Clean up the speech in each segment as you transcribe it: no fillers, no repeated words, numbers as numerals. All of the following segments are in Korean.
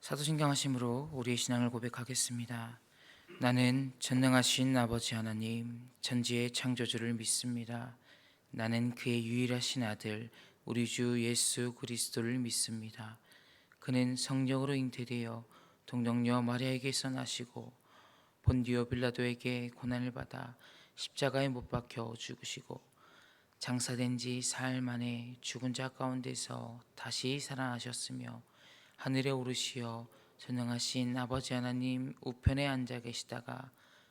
사도신경하심으로 우리의 신앙을 고백하겠습니다. 나는 전능하신 아버지 하나님, 천지의 창조주를 믿습니다. 나는 그의 유일하신 아들, 우리 주 예수 그리스도를 믿습니다. 그는 성령으로 잉태되어 동정녀 마리아에게서 나시고 본디오 빌라도에게 고난을 받아 십자가에 못 박혀 죽으시고 장사된 지 사흘 만에 죽은 자 가운데서 다시 살아나셨으며 하늘에 오르시어 전능하신 아버지 하나님 우편에 앉아 계시다가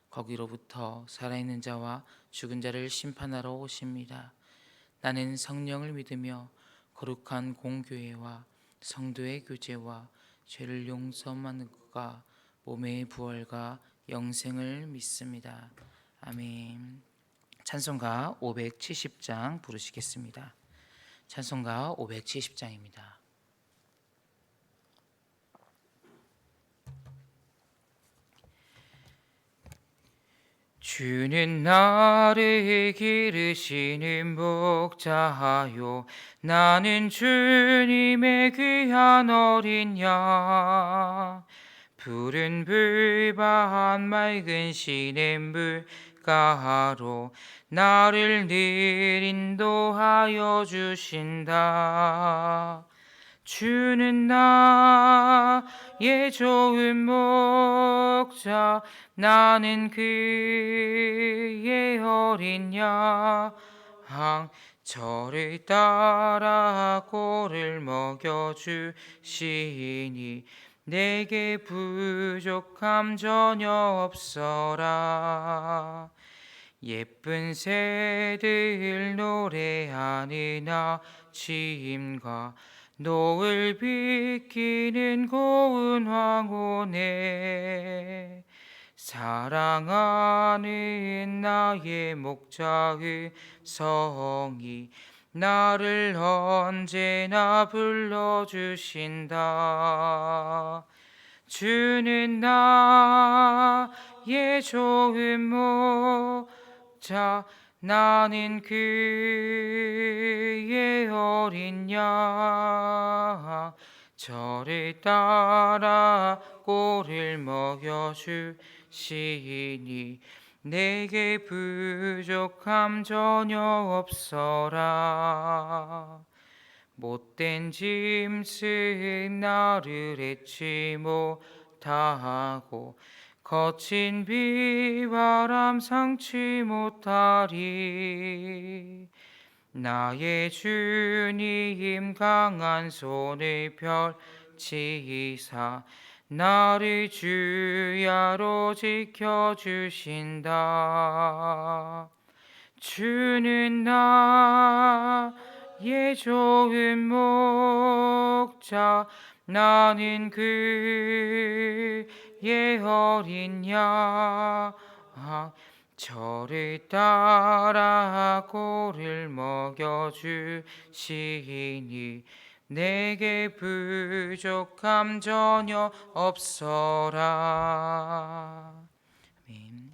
거기로부터 살아있는 자와 죽은 자를 심판하러 오십니다. 나는 성령을 믿으며 거룩한 공교회와 성도의 교제와 죄를 용서하는 것과 몸의 부활과 영생을 믿습니다. 아멘. 찬송가 570장 부르시겠습니다. 찬송가 570장입니다. 주는 나를 기르시는 목자요, 나는 주님의 귀한 어린 양. 푸른 불밭 맑은 시냇물 가로 나를 늘 인도하여 주신다. 주는 나의 좋은 목자, 나는 그의 어린 양. 저를 따라 꼴을 먹여주시니 내게 부족함 전혀 없어라. 예쁜 새들 노래하는 아침과 노을 비키는 고운 황혼에 사랑하는 나의 목자의 성이 나를 언제나 불러주신다. 주는 나의 좋은 목자, 나는 그의 어린 양. 저를 따라 꼴을 먹여주시니 내게 부족함 전혀 없어라. 못된 짐승 나를 잊지 못하고 거친 비바람 상치 못하리. 나의 주님 강한 손을 펼치사 나를 주야로 지켜주신다. 주는 나의 좋은 목자, 나는 그의 어린 양. 저를 따라 꼴을 먹여주시니 내게 부족함 전혀 없어라. 아멘.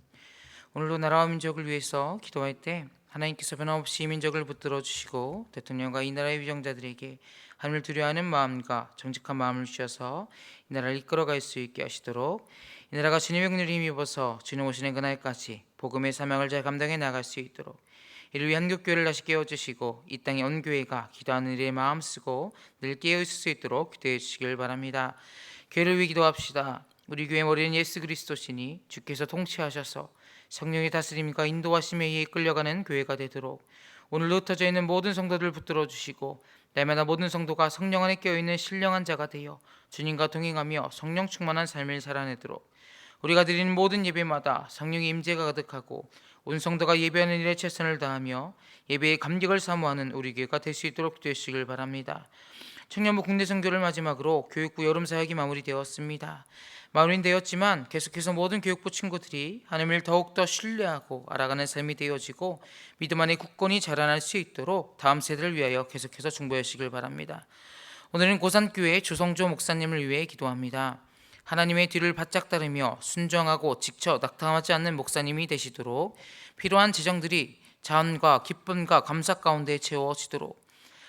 오늘도 나라와 민족을 위해서 기도할 때 하나님께서 변함없이 민족을 붙들어 주시고 대통령과 이 나라의 위정자들에게 하나님을 두려워하는 마음과 정직한 마음을 주셔서 이 나라를 이끌어갈 수 있게 하시도록 이 나라가 주님의 긍휼을 힘입어서 주님 오시는 그날까지 복음의 사명을 잘 감당해 나갈 수 있도록 이를 위해 한국교회를 다시 깨워주시고 이 땅의 온 교회가 기도하는 일에 마음 쓰고 늘 깨어있을 수 있도록 기도해 주시길 바랍니다. 교회를 위해 기도합시다. 우리 교회 머리는 예수 그리스도시니 주께서 통치하셔서 성령의 다스림과 인도하심에 의해 끌려가는 교회가 되도록 오늘도 흩어져 있는 모든 성도들을 붙들어 주시고 날마다 모든 성도가 성령 안에 깨어있는 신령한 자가 되어 주님과 동행하며 성령 충만한 삶을 살아내도록 우리가 드리는 모든 예배마다 성령의 임재가 가득하고 온 성도가 예배하는 일에 최선을 다하며 예배의 감격을 사모하는 우리 교회가 될 수 있도록 되시길 바랍니다. 청년부 국내 선교를 마지막으로 교육부 여름 사역이 마무리되었습니다. 마무리는 되었지만 계속해서 모든 교육부 친구들이 하나님을 더욱더 신뢰하고 알아가는 삶이 되어지고 믿음 안에 굳건히 자라날 수 있도록 다음 세대를 위하여 계속해서 중보하시길 바랍니다. 오늘은 고산교회 조성조 목사님을 위해 기도합니다. 하나님의 뒤를 바짝 따르며 순종하고 지쳐 낙담하지 않는 목사님이 되시도록 필요한 재정들이 자원과 기쁨과 감사 가운데 채워지도록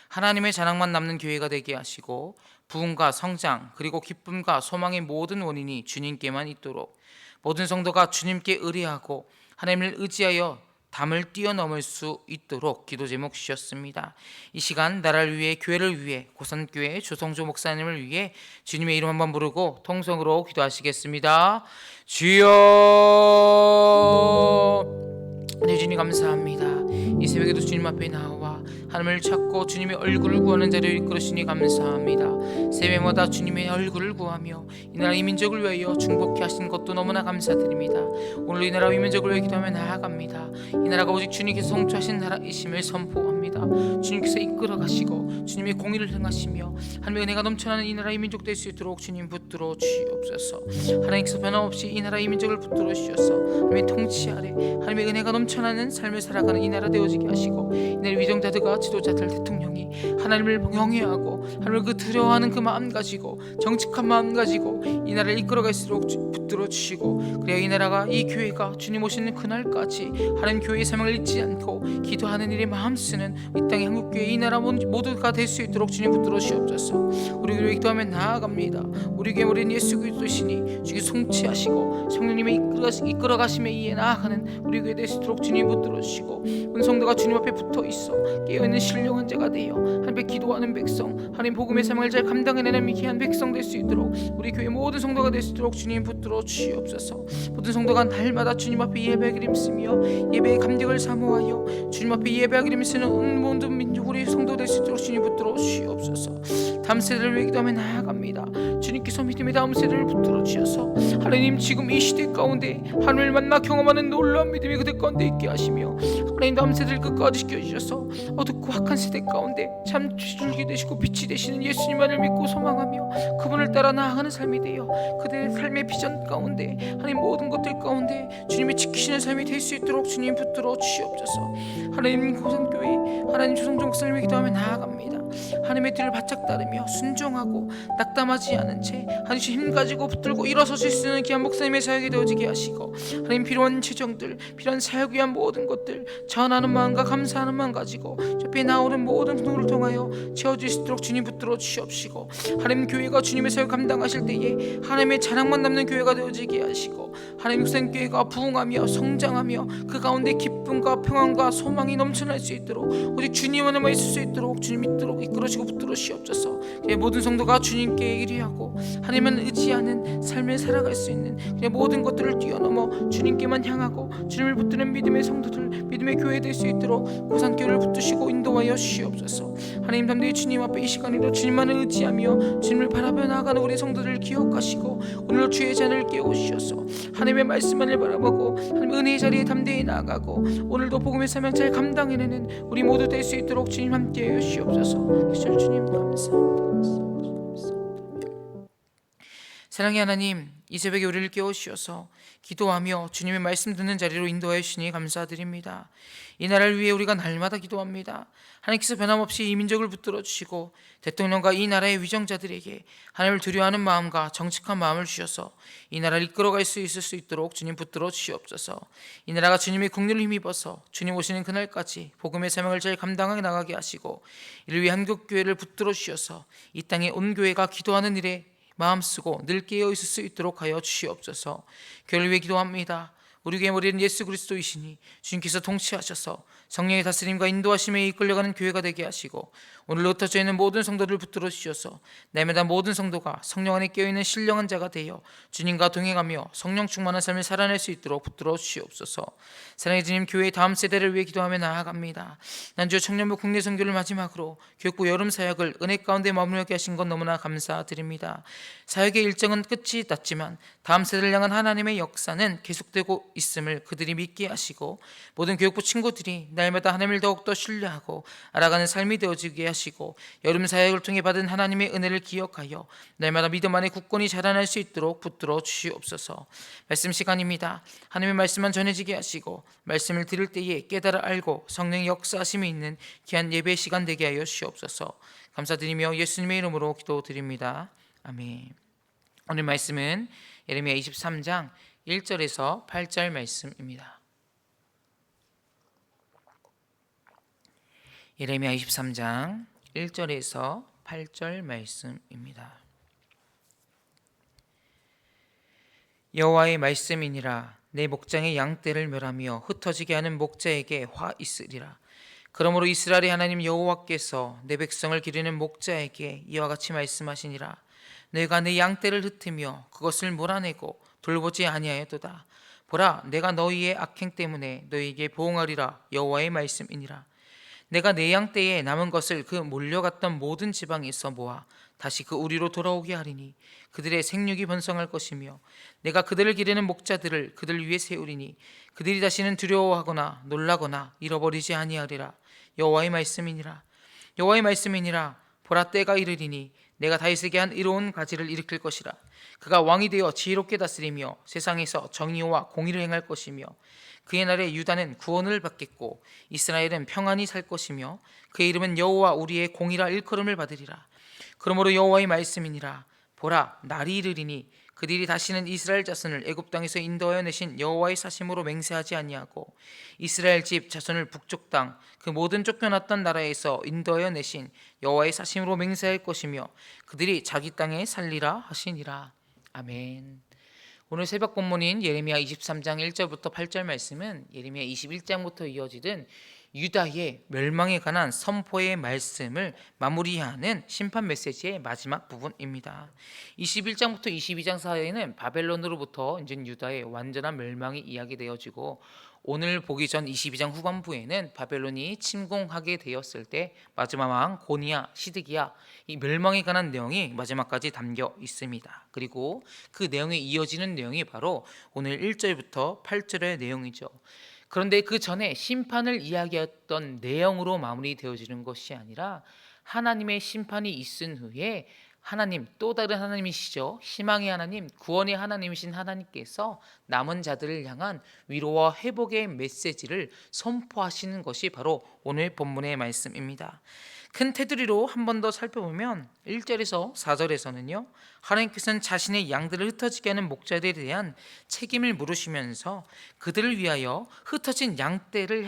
하나님의 자랑만 남는 교회가 되게 하시고 부흥과 성장 그리고 기쁨과 소망의 모든 원인이 주님께만 있도록 모든 성도가 주님께 의뢰하고 하나님을 의지하여 담을 뛰어넘을 수 있도록 기도 제목 주셨습니다. 이 시간 나라를 위해 교회를 위해 고선교회 조성조 목사님을 위해 주님의 이름 한번 부르고 통성으로 기도하시겠습니다. 주여, 네 주님 감사합니다. 이 새벽에도 주님 앞에 나와 하나님을 찾고 주님의 얼굴을 구하는 자리를 이끌으시니 감사합니다. 새벽마다 주님의 얼굴을 구하며 이 나라 이 민족을 위하여 중복케 하신 것도 너무나 감사드립니다. 오늘 이 나라 이 민족을 위해 기도하며 나아갑니다. 이 나라가 오직 주님께서 성취하신 나라이심을 선포합니다. 주님께서 이끌어 가시고 주님의 공의를 행하시며 하나님의 은혜가 넘쳐나는 이 나라 이 민족 될 수 있도록 주님 붙들어 주시옵소서. 하나님께서 변함없이 이 나라 이 민족을 붙들어 주셔서 하나님의 통치 아래 하나님의 은혜가 넘쳐나는 삶을 살아가는 이 나라 되어지게 하시고 이 나라 위정자들과 지도자들 대통령이 하나님을 경외하고 하나님을 두려워하는 그 마음 가지고 정직한 마음 가지고 이 나라를 이끌어갈수록 붙들어 주시고 그래야 이 나라가 이 교회가 주님 오시는 그날까지 하나님 교회의 사명을 잊지 않고 기도하는 일에 마음 쓰는 이 땅의 한국교회 이 나라 모두가 될 수 있도록 주님 붙들어 주시옵소서. 우리 교회 기도하며 나아갑니다. 우리 교회 우리는 예수 그리스도시니 주께 송치하시고 성령님의 이끌어가심에 의해 나아가는 우리 교회 될 수 있도록 주님 붙들어 주시고 은성도가 주님 앞에 붙어 있어 깨어있는 신령한 자가 되어 하나님께 기도하는 백성 하나님 복음의 사명을 잘 감당해내는 귀한 백성 될 수 있도록 우리 교회 모든 성도가 될 수 있도록 주님 붙들어 주시옵소서. 모든 성도가 날마다 주님 앞에 예배하기를 힘쓰며 예배의 감격을 사모하여 주님 앞에 예배하기를 힘쓰는 모든 민족 우리 성도 될 수 있도록 주님 붙들어 주시옵소서. 다음 세대를 위해 기도하며 나아갑니다. 주님께서 믿음의 다음 세대를 붙들어 주셔서 하나님 지금 이 시대 가운데 하나님을 만나 경험하는 놀라운 믿음이 그들 가운데 있게 하시며 하나님 다음 세대를 끝까지 지켜주셔서 어둡고 악한 세대 가운데 참 줄기 되시고 빛이 되시는 예수님만을 믿고 소망하며 그분을 따라 나아가는 삶이 되어 그들의 삶의 비전 가운데 하나님 모든 것들 가운데 주님이 지키시는 삶이 될 수 있도록 주님 붙들어 주시옵소서. 하나님 고성교회 하나님 조성종 목사님을 기도하며 나아갑니다. 하나님의 뒤를 바짝 따르며 순종하고 낙담하지 않은 채 하나님 힘 가지고 붙들고 일어서실 수 있는 귀한 목사님의 사역이 되어지게 하시고 하나님 필요한 재정들 필요한 사역 위한 모든 것들 전하는 마음과 감사하는 마음 가지고 옆에 나오는 모든 분들을 통하여 채워질 수 있도록 주님 붙들어 주시옵시고 하나님 교회가 주님의 사역 감당하실 때에 하나님의 자랑만 남는 교회가 되어지게 하시고 하나님 육생교회가 부흥하며 성장하며 그 가운데 기쁨과 평안과 소망이 넘쳐날 수 있도록 오직 주님 안에만 있을 수 있도록 주님 믿도록 이끌어주시고 붙들어 주시옵소서. 모든 성도가 주님께 의뢰하고 하나님만 의지하는 삶을 살아갈 수 있는 모든 것들을 뛰어넘어 주님께만 향하고 주님을 붙드는 믿음의 성도들 믿음의 교회 될 수 있도록 고산교회를 붙드시고 인도하여 주시옵소서. 하나님 담대히 주님 앞에 이 시간에도 주님만을 의지하며 주님을 바라보며 나아가는 우리 성도들을 기억하시고 오늘 주의 잔을 깨우시어서 하나님의 말씀만을 바라보고 하나님 은혜의 자리에 담대히 나아가고 오늘도 복음의 사명 잘 감당해내는 우리 모두 될 수 있도록 주님 함께해 주시옵소서. 기절 주님 감사합니다. 사랑의 하나님, 이 새벽에 우리를 깨우시어서 기도하며 주님의 말씀 듣는 자리로 인도하여 주시니 감사드립니다. 이 나라를 위해 우리가 날마다 기도합니다. 하나님께서 변함없이 이 민족을 붙들어 주시고 대통령과 이 나라의 위정자들에게 하나님을 두려워하는 마음과 정직한 마음을 주셔서 이 나라를 이끌어갈 수 있을 수 있도록 주님 붙들어 주시옵소서. 이 나라가 주님의 국리를 힘입어서 주님 오시는 그날까지 복음의 사명을 잘 감당하게 나가게 하시고 이를 위해 한국교회를 붙들어 주셔서 이 땅에 온 교회가 기도하는 일에 마음 쓰고 늘 깨어 있을 수 있도록 하여 주시옵소서. 교회를 위해 기도합니다. 우리 교회 머리는 예수 그리스도이시니 주님께서 통치하셔서 성령의 다스림과 인도하심에 이끌려가는 교회가 되게 하시고 오늘로 흩어져 있는 모든 성도를 붙들어 주셔서 날마다 모든 성도가 성령 안에 깨어있는 신령한 자가 되어 주님과 동행하며 성령 충만한 삶을 살아낼 수 있도록 붙들어 주시옵소서. 사랑의 주님, 교회의 다음 세대를 위해 기도하며 나아갑니다. 난주 청년부 국내 선교를 마지막으로 교육부 여름 사역을 은혜 가운데 머무르게 하신 것 너무나 감사드립니다. 사역의 일정은 끝이 났지만 다음 세대를 향한 하나님의 역사는 계속되고 있음을 그들이 믿게 하시고 모든 교육부 친구들이 날마다 하나님을 더욱더 신뢰하고 알아가는 삶이 되어지게 하시고 여름 사역을 통해 받은 하나님의 은혜를 기억하여 날마다 믿음 안에 굳건히 자라날 수 있도록 붙들어 주시옵소서. 말씀 시간입니다. 하나님의 말씀만 전해지게 하시고 말씀을 들을 때에 깨달아 알고 성령의 역사하심이 있는 귀한 예배 시간 되게 하여 주시옵소서. 감사드리며 예수님의 이름으로 기도드립니다. 아멘. 오늘 말씀은 예레미야 23장 1절에서 8절 말씀입니다. 예레미야 23장 1절에서 8절 말씀입니다. 여호와의 말씀이니라. 내 목장의 양떼를 멸하며 흩어지게 하는 목자에게 화 있으리라. 그러므로 이스라엘의 하나님 여호와께서 내 백성을 기르는 목자에게 이와 같이 말씀하시니라. 내가 내 양떼를 흩으며 그것을 몰아내고 돌보지 아니하였도다. 보라, 내가 너희의 악행 때문에 너희에게 보응하리라. 여호와의 말씀이니라. 내가 내 양떼에 남은 것을 그 몰려갔던 모든 지방에서 모아 다시 그 우리로 돌아오게 하리니 그들의 생육이 번성할 것이며 내가 그들을 기르는 목자들을 그들 위에 세우리니 그들이 다시는 두려워하거나 놀라거나 잃어버리지 아니하리라. 여호와의 말씀이니라. 여호와의 말씀이니라. 보라, 때가 이르리니 내가 다윗에게 한 의로운 가지를 일으킬 것이라. 그가 왕이 되어 지혜롭게 다스리며 세상에서 정의와 공의를 행할 것이며 그의 날에 유다는 구원을 받겠고 이스라엘은 평안히 살 것이며 그의 이름은 여호와 우리의 공의라 일컬음을 받으리라. 그러므로 여호와의 말씀이니라. 보라, 날이 이르리니 그들이 다시는 이스라엘 자손을 애굽 땅에서 인도하여 내신 여호와의 사심으로 맹세하지 아니하고 이스라엘 집 자손을 북쪽 땅 그 모든 쫓겨났던 나라에서 인도하여 내신 여호와의 사심으로 맹세할 것이며 그들이 자기 땅에 살리라 하시니라. 아멘. 오늘 새벽 본문인 예레미야 23장 1절부터 8절 말씀은 예레미야 21장부터 이어지던 유다의 멸망에 관한 선포의 말씀을 마무리하는 심판 메시지의 마지막 부분입니다. 21장부터 22장 사이에는 바벨론으로부터 이제 유다의 완전한 멸망이 이야기되어지고 오늘 보기 전 22장 후반부에는 바벨론이 침공하게 되었을 때 마지막 왕 고니야, 시드기야 이 멸망에 관한 내용이 마지막까지 담겨 있습니다. 그리고 그 내용에 이어지는 내용이 바로 오늘 1절부터 8절의 내용이죠. 그런데 그 전에 심판을 이야기했던 내용으로 마무리되어지는 것이 아니라 하나님의 심판이 있은 후에 하나님, 또 다른 하나님이시죠. 희망의 하나님, 구원의 하나님이신 하나님께서 남은 자들을 향한 위로와 회복의 메시지를 선포하시는 것이 바로 오늘 본문의 말씀입니다. 큰 테두리로 한 번 더 살펴보면 1절에서 4절에서는요, 하나님께서는 자신의 양들을 흩어지게 하는 목자들에 대한 책임을 물으시면서 그들을 위하여 흩어진 양떼를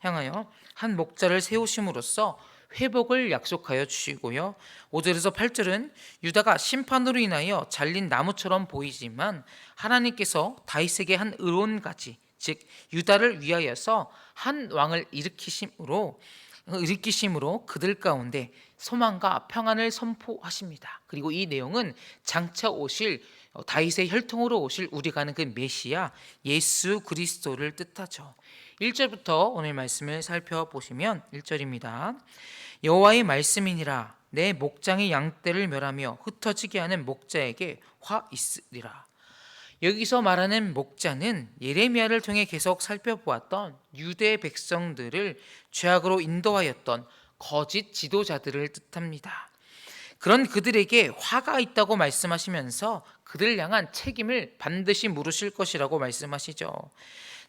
향하여 한 목자를 세우심으로써 회복을 약속하여 주시고요. 5절에서 8절은 유다가 심판으로 인하여 잘린 나무처럼 보이지만 하나님께서 다윗에게 한 의로운 가지, 즉 유다를 위하여서 한 왕을 일으키심으로 그들 가운데 소망과 평안을 선포하십니다. 그리고 이 내용은 장차 오실 다윗의 혈통으로 오실 우리가 아는 그 메시아 예수 그리스도를 뜻하죠. 1절부터 오늘 말씀을 살펴보시면 1절입니다. 여호와의 말씀이니라. 내 목장의 양떼를 멸하며 흩어지게 하는 목자에게 화 있으리라. 여기서 말하는 목자는 예레미야를 통해 계속 살펴보았던 유대 백성들을 죄악으로 인도하였던 거짓 지도자들을 뜻합니다. 그런 그들에게 화가 있다고 말씀하시면서 그들을 향한 책임을 반드시 물으실 것이라고 말씀하시죠.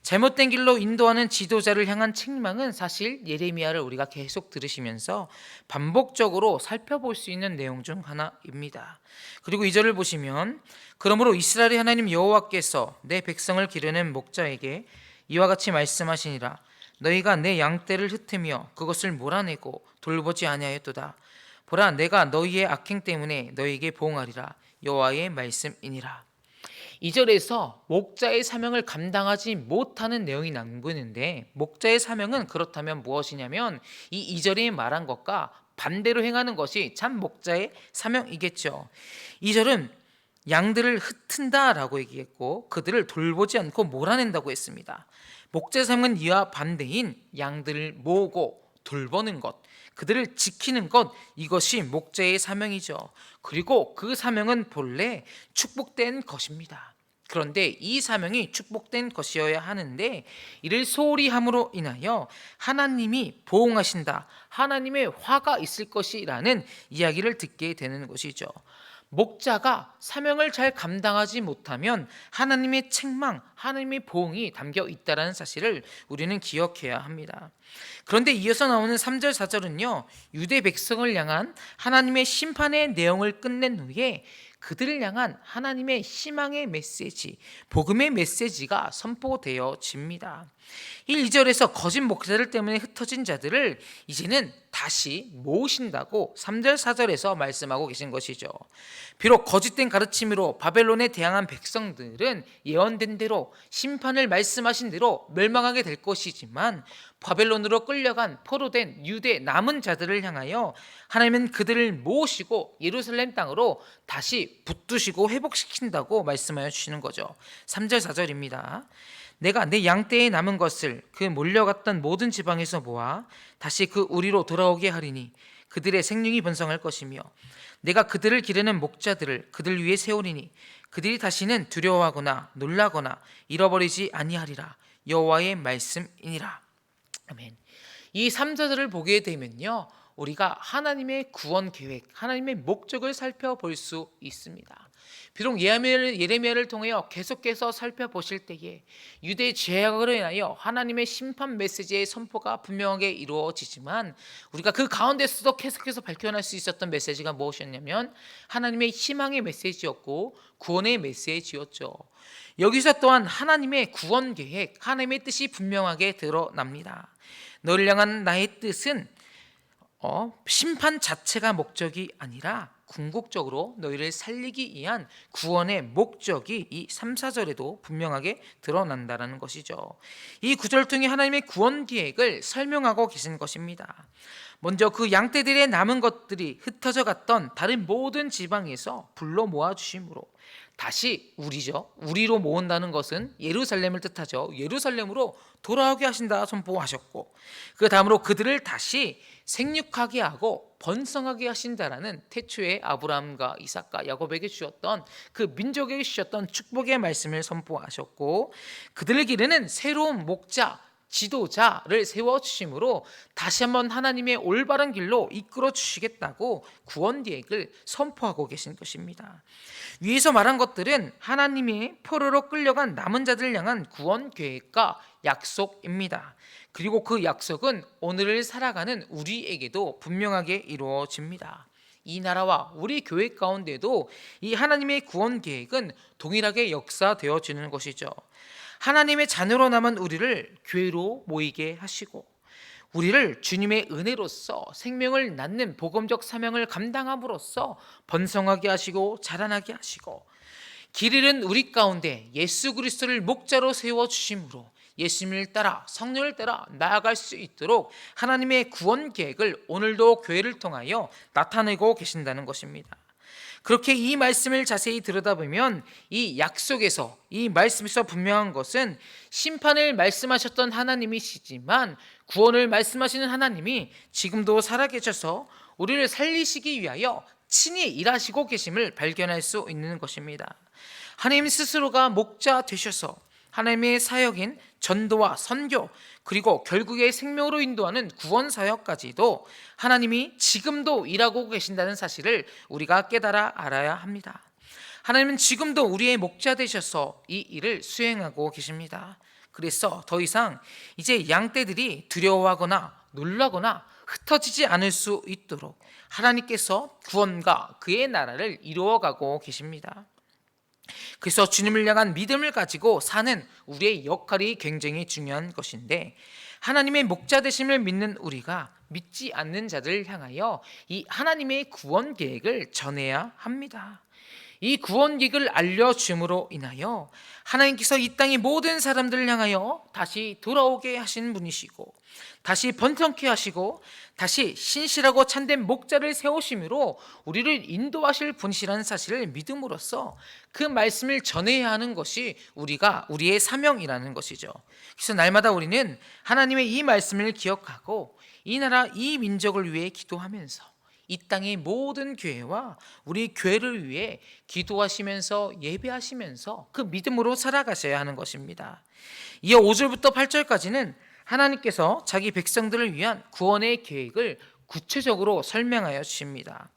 잘못된 길로 인도하는 지도자를 향한 책망은 사실 예레미야를 우리가 계속 들으시면서 반복적으로 살펴볼 수 있는 내용 중 하나입니다. 그리고 2절을 보시면 그러므로 이스라엘의 하나님 여호와께서 내 백성을 기르는 목자에게 이와 같이 말씀하시니라. 너희가 내 양떼를 흩으며 그것을 몰아내고 돌보지 아니하였도다. 보라, 내가 너희의 악행 때문에 너희에게 보응하리라. 여호와의 말씀이니라. 2절에서 목자의 사명을 감당하지 못하는 내용이 남기는데 목자의 사명은 그렇다면 무엇이냐면 이 2절에 말한 것과 반대로 행하는 것이 참 목자의 사명이겠죠. 2절은 양들을 흩은다라고 얘기했고 그들을 돌보지 않고 몰아낸다고 했습니다. 목자의 사명은 이와 반대인 양들을 모으고 돌보는 것, 그들을 지키는 것, 이것이 목자의 사명이죠. 그리고 그 사명은 본래 축복된 것입니다. 그런데 이 사명이 축복된 것이어야 하는데 이를 소홀히 함으로 인하여 하나님이 보응하신다, 하나님의 화가 있을 것이라는 이야기를 듣게 되는 것이죠. 목자가 사명을 잘 감당하지 못하면 하나님의 책망, 하나님의 보응이 담겨 있다는 사실을 우리는 기억해야 합니다. 그런데 이어서 나오는 3절, 4절은요, 유대 백성을 향한 하나님의 심판의 내용을 끝낸 후에 그들을 향한 하나님의 희망의 메시지, 복음의 메시지가 선포되어집니다. 1, 2절에서 거짓 목자들 때문에 흩어진 자들을 이제는 다시 모으신다고 3절 4절에서 말씀하고 계신 것이죠. 비록 거짓된 가르침으로 바벨론에 대항한 백성들은 예언된 대로 심판을 말씀하신 대로 멸망하게 될 것이지만, 바벨론으로 끌려간 포로된 유대 남은 자들을 향하여 하나님은 그들을 모으시고 예루살렘 땅으로 다시 붙드시고 회복시킨다고 말씀하여 주시는 거죠. 3절 4절입니다. 내가 내 양떼에 남은 것을 그 몰려갔던 모든 지방에서 모아 다시 그 우리로 돌아오게 하리니 그들의 생육이 번성할 것이며, 내가 그들을 기르는 목자들을 그들 위에 세우리니 그들이 다시는 두려워하거나 놀라거나 잃어버리지 아니하리라. 여호와의 말씀이니라. 아멘. 이 3절을 보게 되면요, 우리가 하나님의 구원 계획, 하나님의 목적을 살펴볼 수 있습니다. 비록 예레미야를 통하여 계속해서 살펴보실 때에 유대의 죄악으로 인하여 하나님의 심판 메시지의 선포가 분명하게 이루어지지만, 우리가 그 가운데서도 계속해서 밝혀낼 수 있었던 메시지가 무엇이었냐면 하나님의 희망의 메시지였고 구원의 메시지였죠. 여기서 또한 하나님의 구원 계획, 하나님의 뜻이 분명하게 드러납니다. 너를 향한 나의 뜻은 심판 자체가 목적이 아니라 궁극적으로 너희를 살리기 위한 구원의 목적이 이 3, 4절에도 분명하게 드러난다는 것이죠. 이 구절 통해 하나님의 구원 계획을 설명하고 계신 것입니다. 먼저 그 양떼들의 남은 것들이 흩어져 갔던 다른 모든 지방에서 불러 모아주심으로 다시 우리로 모은다는 것은 예루살렘을 뜻하죠. 예루살렘으로 돌아오게 하신다 선포하셨고, 그 다음으로 그들을 다시 생육하게 하고 번성하게 하신다라는 태초에 아브라함과 이삭과 야곱에게 주셨던 그 민족에게 주셨던 축복의 말씀을 선포하셨고, 그들을 기르는 새로운 목자, 지도자를 세워주심으로 다시 한번 하나님의 올바른 길로 이끌어 주시겠다고 구원 계획을 선포하고 계신 것입니다. 위에서 말한 것들은 하나님의 포로로 끌려간 남은 자들을 향한 구원 계획과 약속입니다. 그리고 그 약속은 오늘을 살아가는 우리에게도 분명하게 이루어집니다. 이 나라와 우리 교회 가운데도 이 하나님의 구원 계획은 동일하게 역사되어지는 것이죠. 하나님의 자녀로 남은 우리를 교회로 모이게 하시고, 우리를 주님의 은혜로서 생명을 낳는 복음적 사명을 감당함으로써 번성하게 하시고 자라나게 하시고, 길 잃은 우리 가운데 예수 그리스도를 목자로 세워주심으로 예수님을 따라 성령을 따라 나아갈 수 있도록 하나님의 구원 계획을 오늘도 교회를 통하여 나타내고 계신다는 것입니다. 그렇게 이 말씀을 자세히 들여다보면 이 약속에서, 이 말씀에서 분명한 것은 심판을 말씀하셨던 하나님이시지만 구원을 말씀하시는 하나님이 지금도 살아계셔서 우리를 살리시기 위하여 친히 일하시고 계심을 발견할 수 있는 것입니다. 하나님 스스로가 목자 되셔서 하나님의 사역인 전도와 선교, 그리고 결국에 생명으로 인도하는 구원 사역까지도 하나님이 지금도 일하고 계신다는 사실을 우리가 깨달아 알아야 합니다. 하나님은 지금도 우리의 목자 되셔서 이 일을 수행하고 계십니다. 그래서 더 이상 이제 양떼들이 두려워하거나 놀라거나 흩어지지 않을 수 있도록 하나님께서 구원과 그의 나라를 이루어가고 계십니다. 그래서 주님을 향한 믿음을 가지고 사는 우리의 역할이 굉장히 중요한 것인데, 하나님의 목자 되심을 믿는 우리가 믿지 않는 자들을 향하여 이 하나님의 구원 계획을 전해야 합니다. 이 구원 계획을 알려줌으로 인하여 하나님께서 이 땅의 모든 사람들을 향하여 다시 돌아오게 하신 분이시고, 다시 번성케 하시고, 다시 신실하고 참된 목자를 세우심으로 우리를 인도하실 분이시라는 사실을 믿음으로써 그 말씀을 전해야 하는 것이 우리의 사명이라는 것이죠. 그래서 날마다 우리는 하나님의 이 말씀을 기억하고 이 나라, 이 민족을 위해 기도하면서 이 땅의 모든 교회와 우리 교회를 위해 기도하시면서 예배하시면서 그 믿음으로 살아가셔야 하는 것입니다. 이어 5절부터 8절까지는 하나님께서 자기 백성들을 위한 구원의 계획을 구체적으로 설명하여 주십니다.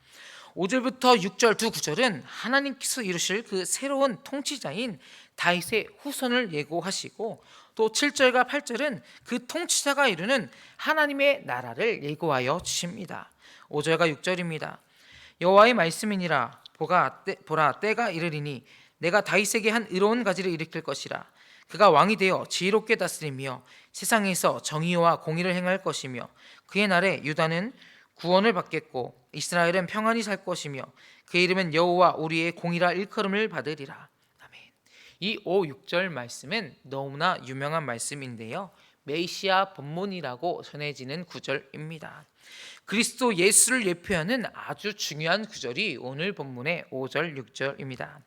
5절부터 6절 두 구절은 하나님께서 이루실 그 새로운 통치자인 다윗의 후손을 예고하시고, 또 7절과 8절은 그 통치자가 이루는 하나님의 나라를 예고하여 주십니다. 5절과 6절입니다. 여호와의 말씀이니라. 보라 때가 이르리니 내가 다윗에게 한 의로운 가지를 일으킬 것이라. 그가 왕이 되어 지혜롭게 다스리며 세상에서 정의와 공의를 행할 것이며 그의 날에 유다는 구원을 받겠고 이스라엘은 평안히 살 것이며 그의 이름은 여호와 우리의 공의라 일컬음을 받으리라. 아멘. 이 5, 6절 말씀은 너무나 유명한 말씀인데요, 메시아 본문이라고 전해지는 구절입니다. 그리스도 예수를 예표하는 아주 중요한 구절이 오늘 본문의 5절, 6절입니다.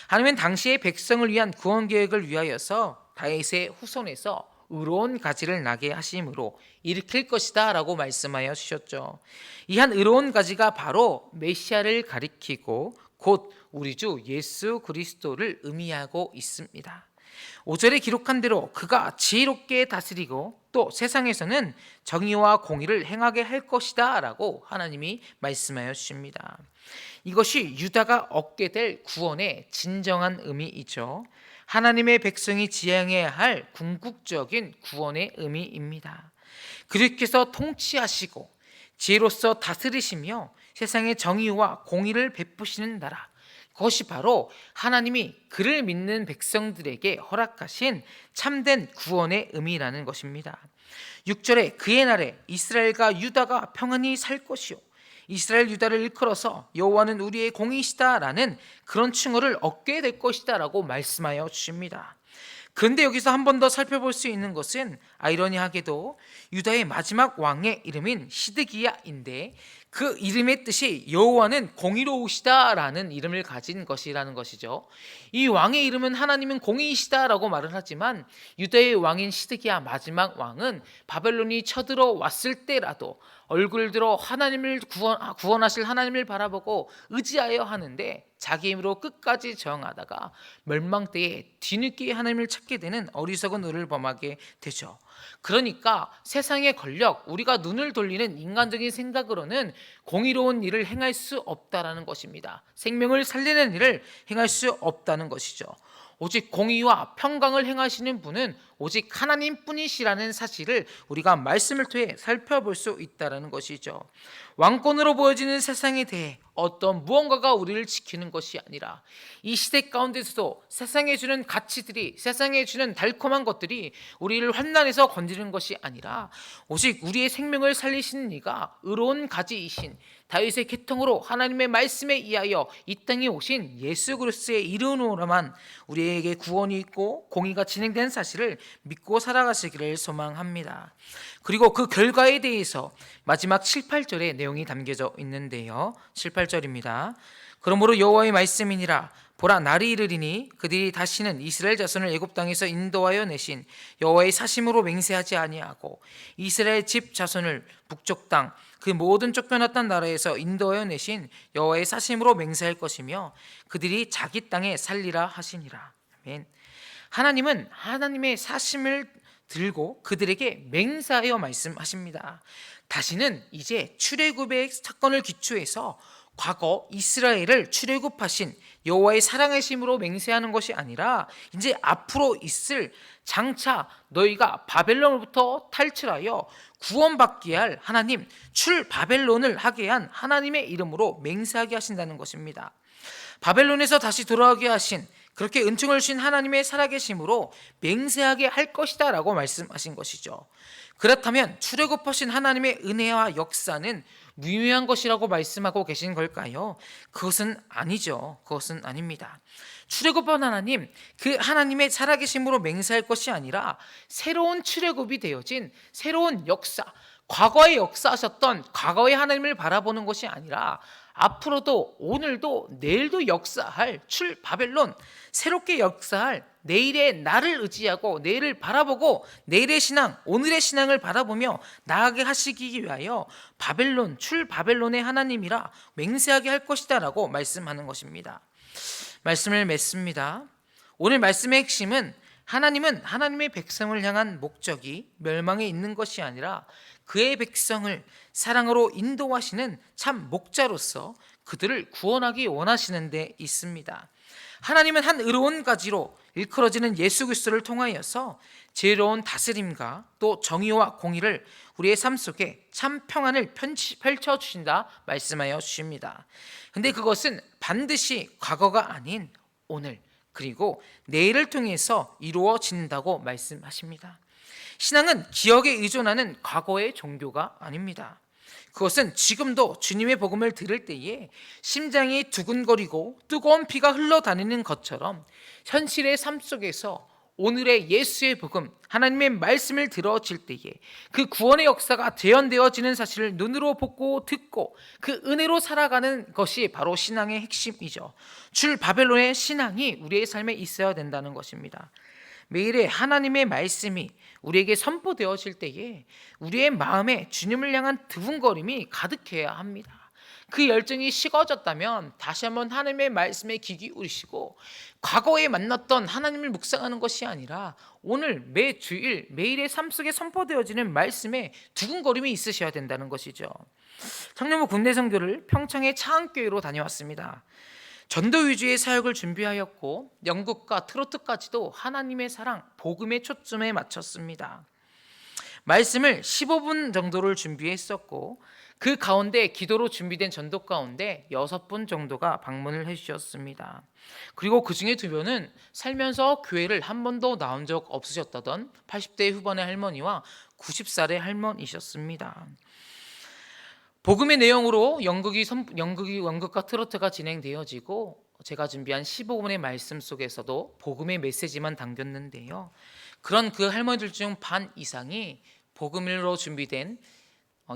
하나님은 당시의 백성을 위한 구원 계획을 위하여서 다윗의 후손에서 의로운 가지를 나게 하심으로 일으킬 것이다 라고 말씀하여 주셨죠. 이 한 의로운 가지가 바로 메시아를 가리키고 곧 우리 주 예수 그리스도를 의미하고 있습니다. 5절에 기록한 대로 그가 지혜롭게 다스리고 또 세상에서는 정의와 공의를 행하게 할 것이다 라고 하나님이 말씀하여 주십니다. 이것이 유다가 얻게 될 구원의 진정한 의미이죠. 하나님의 백성이 지향해야 할 궁극적인 구원의 의미입니다. 그리스도께서 통치하시고 지혜로서 다스리시며 세상의 정의와 공의를 베푸시는 나라, 그것이 바로 하나님이 그를 믿는 백성들에게 허락하신 참된 구원의 의미라는 것입니다. 6절에 그의 날에 이스라엘과 유다가 평안히 살 것이요 이스라엘 유다를 일컬어서 여호와는 우리의 공이시다라는 그런 칭호를 얻게 될 것이다라고 말씀하여 주십니다. 그런데 여기서 한 번 더 살펴볼 수 있는 것은 아이러니하게도 유다의 마지막 왕의 이름인 시드기야인데 그 이름의 뜻이 여호와는 공의로우시다라는 이름을 가진 것이라는 것이죠. 이 왕의 이름은 하나님은 공의이시다라고 말을 하지만 유다의 왕인 시드기야 마지막 왕은 바벨론이 쳐들어왔을 때라도 얼굴 들어 하나님을 구원하실 하나님을 바라보고 의지하여 하는데 자기 힘으로 끝까지 저항하다가 멸망 때에 뒤늦게 하나님을 찾게 되는 어리석은 의를 범하게 되죠. 그러니까 세상의 권력, 우리가 눈을 돌리는 인간적인 생각으로는 공의로운 일을 행할 수 없다라는 것입니다. 생명을 살리는 일을 행할 수 없다는 것이죠. 오직 공의와 평강을 행하시는 분은 오직 하나님뿐이시라는 사실을 우리가 말씀을 통해 살펴볼 수 있다는 것이죠. 왕권으로 보여지는 세상에 대해 어떤 무언가가 우리를 지키는 것이 아니라 이 시대 가운데서도 세상에 주는 가치들이, 세상에 주는 달콤한 것들이 우리를 환난에서 건지는 것이 아니라 오직 우리의 생명을 살리시는 이가 의로운 가지이신 다윗의 계통으로 하나님의 말씀에 의하여 이 땅에 오신 예수 그리스도의 이름으로만 우리에게 구원이 있고 공의가 진행된 사실을 믿고 살아가시기를 소망합니다. 그리고 그 결과에 대해서 마지막 7, 8절에 내용이 담겨져 있는데요, 7, 8절입니다. 그러므로 여호와의 말씀이니라. 보라, 날이 이르리니 그들이 다시는 이스라엘 자손을 애굽 땅에서 인도하여 내신 여호와의 사심으로 맹세하지 아니하고 이스라엘 집 자손을 북쪽 땅 그 모든 쫓겨났던 나라에서 인도하여 내신 여호와의 사심으로 맹세할 것이며 그들이 자기 땅에 살리라 하시니라. 아멘. 하나님은 하나님의 사심을 들고 그들에게 맹세하여 말씀하십니다. 다시는 이제 출애굽의 사건을 기초해서 과거 이스라엘을 출애굽하신 여호와의 사랑하심으로 맹세하는 것이 아니라 이제 앞으로 있을 장차 너희가 바벨론으로부터 탈출하여 구원받게 할 하나님, 출바벨론을 하게 한 하나님의 이름으로 맹세하게 하신다는 것입니다. 바벨론에서 다시 돌아오게 하신, 그렇게 은총을 주신 하나님의 살아계심으로 맹세하게 할 것이다 라고 말씀하신 것이죠. 그렇다면 출애굽하신 하나님의 은혜와 역사는 무의미한 것이라고 말씀하고 계신 걸까요? 그것은 아니죠. 그것은 아닙니다. 출애굽한 하나님, 그 하나님의 살아계심으로 맹세할 것이 아니라 새로운 출애굽이 되어진 새로운 역사, 과거에 역사하셨던 과거의 하나님을 바라보는 것이 아니라 앞으로도 오늘도 내일도 역사할 출바벨론, 새롭게 역사할 내일의 나를 의지하고 내일을 바라보고 내일의 신앙, 오늘의 신앙을 바라보며 나아가게 하시기 위하여 바벨론, 출바벨론의 하나님이라 맹세하게 할 것이다 라고 말씀하는 것입니다. 말씀을 맺습니다. 오늘 말씀의 핵심은 하나님은 하나님의 백성을 향한 목적이 멸망에 있는 것이 아니라 그의 백성을 사랑으로 인도하시는 참 목자로서 그들을 구원하기 원하시는 데 있습니다. 하나님은 한 의로운 가지로 일컬어지는 예수 그리스도를 통하여서 지혜로운 다스림과 또 정의와 공의를 우리의 삶 속에 참 평안을 펼쳐주신다 말씀하여 주십니다. 근데 그것은 반드시 과거가 아닌 오늘, 그리고 내일을 통해서 이루어진다고 말씀하십니다. 신앙은 기억에 의존하는 과거의 종교가 아닙니다. 그것은 지금도 주님의 복음을 들을 때에 심장이 두근거리고 뜨거운 피가 흘러다니는 것처럼 현실의 삶 속에서 오늘의 예수의 복음, 하나님의 말씀을 들어질 때에 그 구원의 역사가 재현되어지는 사실을 눈으로 보고 듣고 그 은혜로 살아가는 것이 바로 신앙의 핵심이죠. 줄 바벨론의 신앙이 우리의 삶에 있어야 된다는 것입니다. 매일의 하나님의 말씀이 우리에게 선포되어질 때에 우리의 마음에 주님을 향한 두근거림이 가득해야 합니다. 그 열정이 식어졌다면 다시 한번 하나님의 말씀에 귀 기울이시고 과거에 만났던 하나님을 묵상하는 것이 아니라 오늘 매 주일 매일의 삶 속에 선포되어지는 말씀에 두근거림이 있으셔야 된다는 것이죠. 청년부 군대 선교를 평창의 차안교회로 다녀왔습니다. 전도 위주의 사역을 준비하였고 연극과 트로트까지도 하나님의 사랑, 복음의 초점에 맞췄습니다. 말씀을 15분 정도를 준비했었고 그 가운데 기도로 준비된 전도 가운데 6분 정도가 방문을 해주셨습니다. 그리고 그 중에 2분은 살면서 교회를 한 번도 나온 적 없으셨다던 80대 후반의 할머니와 90살의 할머니셨습니다. 복음의 내용으로 연극과 트로트가 진행되어지고 제가 준비한 15분의 말씀 속에서도 복음의 메시지만 담겼는데요. 그런 그 할머니들 중 반 이상이 복음으로 준비된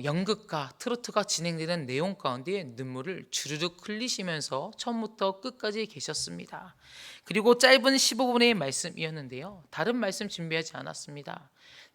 연극과 트로트가 진행되는 내용 가운데 눈물을 주르륵 흘리시면서 처음부터 끝까지 계셨습니다. 그리고 짧은 15분의 말씀이었는데요. 다른 말씀 준비하지 않았습니다.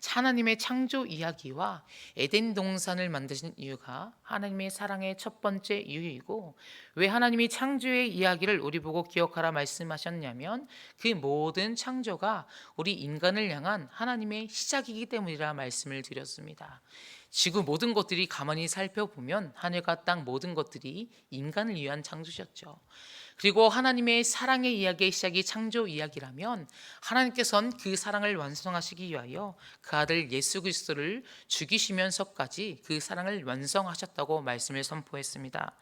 하나님의 창조 이야기와 에덴 동산을 만드신 이유가 하나님의 사랑의 첫 번째 이유이고 왜 하나님이 창조의 이야기를 우리 보고 기억하라 말씀하셨냐면 그 모든 창조가 우리 인간을 향한 하나님의 시작이기 때문이라 말씀을 드렸습니다. 지구 모든 것들이 가만히 살펴보면 하늘과 땅 모든 것들이 인간을 위한 창조셨죠. 그리고 하나님의 사랑의 이야기의 시작이 창조 이야기라면 하나님께서는 그 사랑을 완성하시기 위하여 그 아들 예수 그리스도를 죽이시면서까지 그 사랑을 완성하셨다고 말씀을 선포했습니다.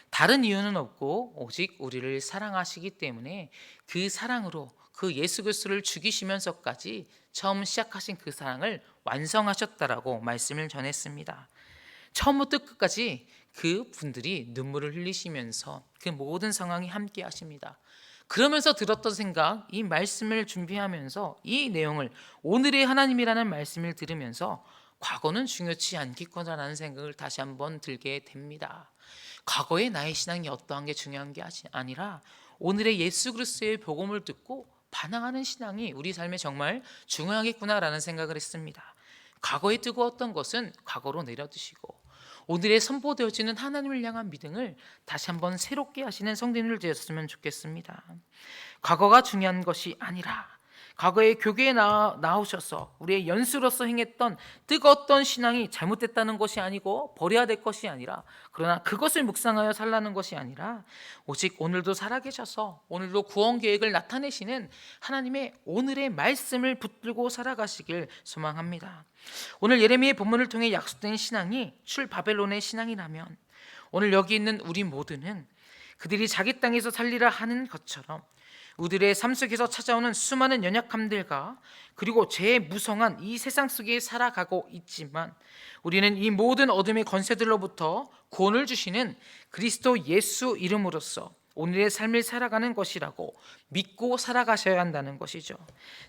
다른 이유는 없고 오직 우리를 사랑하시기 때문에 그 사랑으로 그 예수 그리스도를 죽이시면서까지 처음 시작하신 그 사랑을 완성하셨다라고 말씀을 전했습니다. 처음부터 끝까지 그 분들이 눈물을 흘리시면서 그 모든 상황이 함께 하십니다. 그러면서 들었던 생각, 이 말씀을 준비하면서 이 내용을 오늘의 하나님이라는 말씀을 들으면서 과거는 중요치 않겠구나라는 생각을 다시 한번 들게 됩니다. 과거의 나의 신앙이 어떠한 게 중요한 게 아니라 오늘의 예수 그리스도의 복음을 듣고 반항하는 신앙이 우리 삶에 정말 중요하겠구나라는 생각을 했습니다. 과거에 뜨거웠던 것은 과거로 내려두시고 오늘의 선포되어지는 하나님을 향한 믿음을 다시 한번 새롭게 하시는 성도님들 되었으면 좋겠습니다. 과거가 중요한 것이 아니라 과거에 교회에 나오셔서 우리의 연수로서 행했던 뜨거웠던 신앙이 잘못됐다는 것이 아니고 버려야 될 것이 아니라 그러나 그것을 묵상하여 살라는 것이 아니라 오직 오늘도 살아계셔서 오늘도 구원 계획을 나타내시는 하나님의 오늘의 말씀을 붙들고 살아가시길 소망합니다. 오늘 예레미야의 본문을 통해 약속된 신앙이 출 바벨론의 신앙이라면 오늘 여기 있는 우리 모두는 그들이 자기 땅에서 살리라 하는 것처럼 우리들의 삶 속에서 찾아오는 수많은 연약함들과 그리고 죄의 무성한 이 세상 속에 살아가고 있지만 우리는 이 모든 어둠의 권세들로부터 구원을 주시는 그리스도 예수 이름으로써 오늘의 삶을 살아가는 것이라고 믿고 살아가셔야 한다는 것이죠.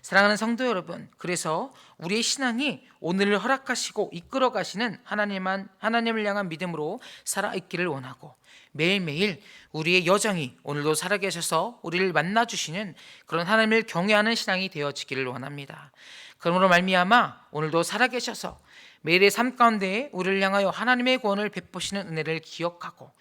사랑하는 성도 여러분, 그래서 우리의 신앙이 오늘을 허락하시고 이끌어 가시는 하나님을 향한 믿음으로 살아있기를 원하고 매일매일 우리의 여정이 오늘도 살아계셔서 우리를 만나주시는 그런 하나님을 경외하는 신앙이 되어지기를 원합니다. 그러므로 말미암아 오늘도 살아계셔서 매일의 삶 가운데 우리를 향하여 하나님의 구원을 베푸시는 은혜를 기억하고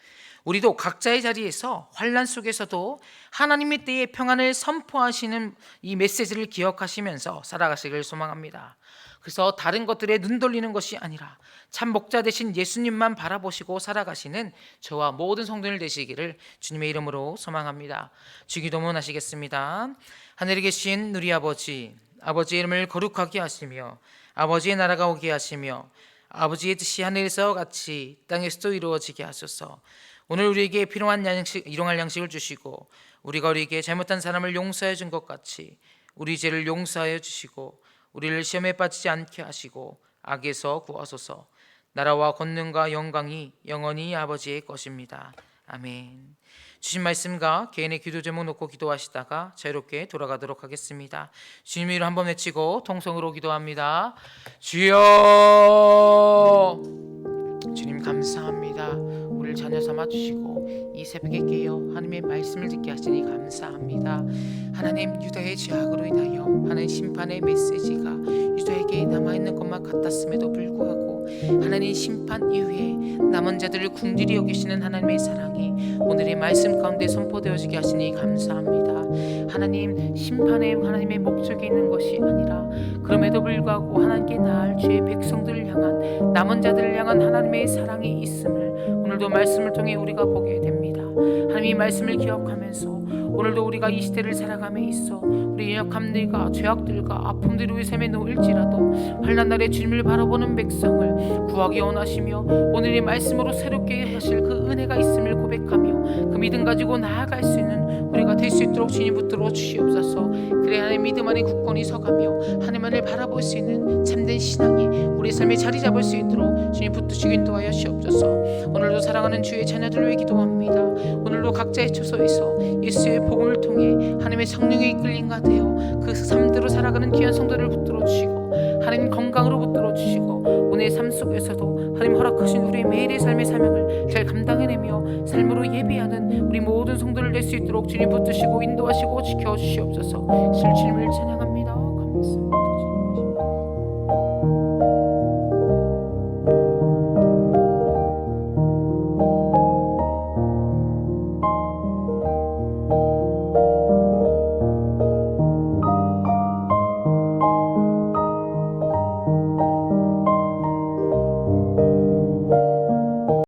우리도 각자의 자리에서 환난 속에서도 하나님의 때의 평안을 선포하시는 이 메시지를 기억하시면서 살아가시길 소망합니다. 그래서 다른 것들에 눈 돌리는 것이 아니라 참 목자 되신 예수님만 바라보시고 살아가시는 저와 모든 성도들 되시기를 주님의 이름으로 소망합니다. 주기도문 하시겠습니다. 하늘에 계신 우리 아버지, 아버지의 이름을 거룩하게 하시며 아버지의 나라가 오게 하시며 아버지의 뜻이 하늘에서 같이 땅에서도 이루어지게 하소서. 오늘 우리에게 필요한 일용할 양식을 주시고 우리가 우리에게 잘못한 사람을 용서해 준 것 같이 우리 죄를 용서하여 주시고 우리를 시험에 빠지지 않게 하시고 악에서 구하소서. 나라와 권능과 영광이 영원히 아버지의 것입니다. 아멘. 주신 말씀과 개인의 기도 제목 놓고 기도하시다가 자유롭게 돌아가도록 하겠습니다. 주님의 이름 한번 외치고 통성으로 기도합니다. 주여, 주님 감사합니다. 우리를 자녀 삼아 주시고 이 새벽에 깨어 하나님의 말씀을 듣게 하시니 감사합니다. 하나님, 유다의 죄악으로 인하여 하나님 심판의 메시지가 유다에게 남아있는 것만 같았음에도 불구하고 하나님 심판 이후에 남은 자들을 궁질히 여기시는 하나님의 사랑이 오늘의 말씀 가운데 선포되어지게 하시니 감사합니다. 하나님, 심판에 하나님의 목적이 있는 것이 아니라 그럼에도 불구하고 하나님께 나을 주의 백성들을 향한 남은 자들을 향한 하나님의 사랑이 있음을 오늘도 말씀을 통해 우리가 보게 됩니다. 하나님, 이 말씀을 기억하면서 오늘도 우리가 이 시대를 살아감에 있어 우리 연약함들과 죄악들과 아픔들이 우리 삶에 놓일지라도 환난 날에 주님을 바라보는 백성을 구하기 원하시며 오늘의 말씀으로 새롭게 하실 그 은혜가 있음을 고백하며 그 믿음 가지고 나아갈 수 있는 우리가 될 수 있도록 주님 붙들어 주시옵소서. 그래 하나님 믿음 안에 굳건히 서가며 하나님만을 바라볼 수 있는 참된 신앙이 우리 삶에 자리 잡을 수 있도록 주님 붙드시고 인도하여 주옵소서. 오늘도 사랑하는 주의 자녀들을 위해 기도합니다. 오늘도 각자의 처소에서 예수의 복음을 통해 하나님의 성령에 이끌림과 되어 그 삶대로 살아가는 귀한 성도를 붙들어 주시고 하나님 건강으로 붙들어 주시고 오늘의 삶 속에서도 하나님 허락하신 우리의 매일의 삶의 사명을 잘 감당해내며 삶으로 예비하는 우리 모든 성도를 낼 수 있도록 주님 붙드시고 인도하시고 지켜주시옵소서. 주님을 찬양